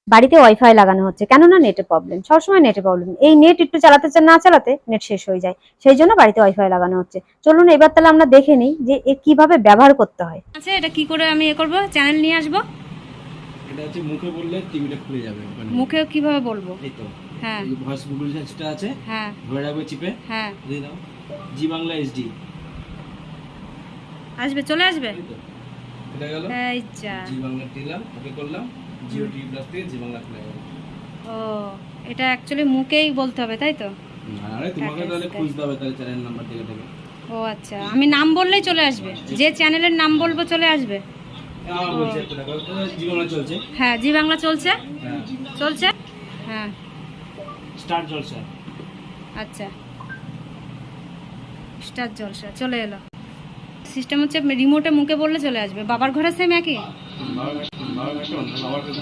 বাড়িতে ওয়াইফাই লাগানো হচ্ছে, কেননা নেটের প্রবলেম, সবসময় নেটের প্রবলেম। এই নেট একটু চালাতে না চালাতে নেট শেষ হয়ে যায়, সেই জন্য বাড়িতে ওয়াইফাই লাগানো হচ্ছে। চলুন এবার তাহলে আমরা দেখে নিই যে কিভাবে ব্যবহার করতে হয়। আচ্ছা, এটা কি করে আমি করব, চ্যানেল নিয়ে আসবো? এটা হচ্ছে মুখে বললে টিভিটা খুলে যাবে। মুখে কিভাবে বলবো? এই তো, হ্যাঁ, এই ভয়েস গুগল যেটা আছে, হ্যাঁ, ধরে রাখবে চিপে, হ্যাঁ, দিয়ে দাও জি বাংলা এইচডি, আসবে, চলে আসবে। এই তো এটা গেল। এই যা, জি বাংলা দিলাম, ওকে করলাম, জিও টিভি প্লাস থেকে জি বাংলা খুলে গেল। ও, এটা অ্যাকচুয়ালি মুখেই বলতে হবে, তাই তো? আরে তোমাকে তাহলে খুঁজতে হবে তাহলে চ্যানেল নাম্বার থেকে থেকে। ও আচ্ছা, আমি নাম বললেই চলে আসবে, যে চ্যানেলের নাম বলবো চলে আসবে। আমার বলছে একটা দেখো, জি বাংলা চলছে। হ্যাঁ, জি বাংলা চলছে, হ্যাঁ, চলছে। হ্যাঁ, স্টার জলসা। আচ্ছা, স্টার জলসা চলে এলো। সিস্টেম হচ্ছে রিমোটে মুখে বললে চলে আসবে। বাবার ঘরে সেম একই। বাবার কাছে বাবার কাছে বাবার কাছে